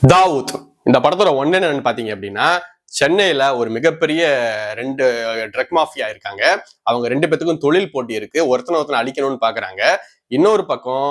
தாவூத் இந்த படத்தோட ஒன்னு என்னன்னு பாத்தீங்க அப்படின்னா, சென்னையில ஒரு மிகப்பெரிய 2 ட்ரக் மாஃபியா இருக்காங்க. அவங்க 2 பேத்துக்கும் தொழில் போட்டி இருக்கு. ஒருத்தனை அழிக்கணும்னு பாக்குறாங்க. இன்னொரு பக்கம்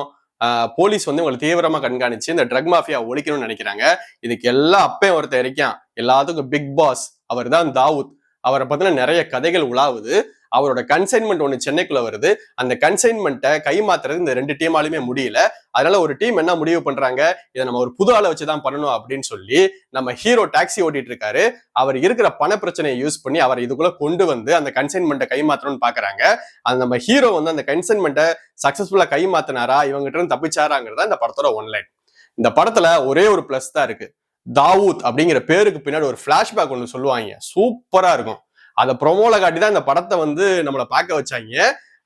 போலீஸ் வந்து இவங்களை தீவிரமா கண்காணிச்சு இந்த ட்ரக் மாஃபியா ஒழிக்கணும்னு நினைக்கிறாங்க. இதுக்கு எல்லாம் அப்பே ஒருத்தர் இருக்கான், எல்லாத்துக்கும் பிக் பாஸ். அவர் தான் தாவூத். அவரை பத்தின நிறைய கதைகள் உலாவுது. அவரோட கன்சைன்மெண்ட் ஒண்ணு சென்னைக்குள்ள வருது. அந்த கன்சைன்மெண்ட்டை கைமாத்துறது இந்த 2 டீமாலுமே முடியல. அதனால ஒரு டீம் என்ன முடிவு பண்றாங்க, இதை நம்ம ஒரு புது ஆளை வச்சுதான் பண்ணணும் அப்படின்னு சொல்லி நம்ம ஹீரோ டாக்ஸி ஓட்டிட்டு இருக்காரு. அவர் இருக்கிற பண பிரச்சனையை யூஸ் பண்ணி அவரை இதுக்குள்ள கொண்டு வந்து அந்த கன்சைன்மெண்ட்டை கைமாற்றணும்னு பாக்குறாங்க. அது நம்ம ஹீரோ வந்து அந்த கன்சைன்மெண்ட்டை சக்சஸ்ஃபுல்லா கைமாத்தினாரா, இவங்ககிட்ட இருந்து தப்பிச்சாராங்கிறதா இந்த படத்தோட ஒன்லைன். இந்த படத்துல ஒரே ஒரு பிளஸ் தான் இருக்கு. தாவூத் அப்படிங்கிற பேருக்கு பின்னாடி ஒரு பிளாஷ்பேக் ஒன்று சொல்லுவாங்க, சூப்பரா இருக்கும். அதை ப்ரொமோல காட்டி தான் இந்த படத்தை வந்து நம்மளை பார்க்க வச்சாங்க.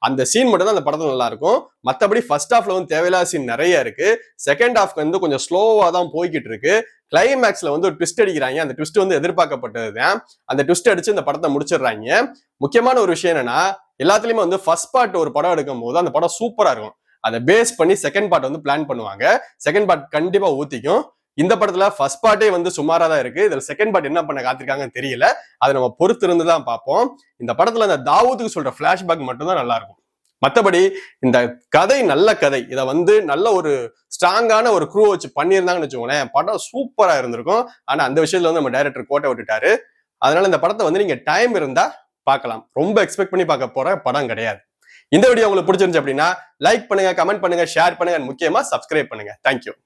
அந்த சீன் மட்டும் தான் அந்த படத்துல நல்லா இருக்கும். மற்றபடி ஃபர்ஸ்ட் ஹாஃப்ல வந்து தேவையில்லாத சீன் நிறைய இருக்கு. செகண்ட் ஹாஃப் வந்து கொஞ்சம் ஸ்லோவா தான் போய்கிட்டு இருக்கு. கிளைமேக்ஸ்ல வந்து ஒரு ட்விஸ்ட் அடிக்கிறாங்க. அந்த ட்விஸ்ட் வந்து எதிர்பார்க்கப்பட்டதுதான். அந்த ட்விஸ்ட் அடிச்சு இந்த படத்தை முடிச்சிடுறாங்க. முக்கியமான ஒரு விஷயம் என்னன்னா, எல்லாத்துலயுமே வந்து ஃபர்ஸ்ட் பார்ட் ஒரு படம் எடுக்கும் போது அந்த படம் சூப்பரா இருக்கும். அதை பேஸ் பண்ணி செகண்ட் பார்ட் வந்து பிளான் பண்ணுவாங்க. செகண்ட் பார்ட் கண்டிப்பா ஊத்திக்கும். இந்த படத்துல ஃபர்ஸ்ட் பார்ட்டே வந்து சுமாரா தான் இருக்கு. இதுல செகண்ட் பார்ட் என்ன பண்ண காத்திருக்காங்கன்னு தெரியல. அதை நம்ம பொறுத்து இருந்து தான் பார்ப்போம். இந்த படத்துல அந்த தாவூத்துக்கு சொல்ற பிளாஷ்பேக் மட்டும் தான் நல்லா இருக்கும். மற்றபடி இந்த கதை நல்ல கதை. இதை வந்து நல்ல ஒரு ஸ்ட்ராங்கான ஒரு க்ரூ வச்சு பண்ணியிருந்தாங்கன்னு வச்சுக்கோங்களேன், படம் சூப்பரா இருந்திருக்கும். ஆனா அந்த விஷயத்துல வந்து நம்ம டைரக்டர் கோட்டை விட்டுட்டாரு. அதனால இந்த படத்தை வந்து நீங்க டைம் இருந்தா பார்க்கலாம். ரொம்ப எக்ஸ்பெக்ட் பண்ணி பார்க்க போற படம் கிடையாது. இந்த வீடியோ உங்களுக்கு பிடிச்சிருந்துச்சு அப்படின்னா லைக் பண்ணுங்க, கமெண்ட் பண்ணுங்க, ஷேர் பண்ணுங்க, முக்கியமா சப்ஸ்கிரைப் பண்ணுங்க. தேங்க்யூ.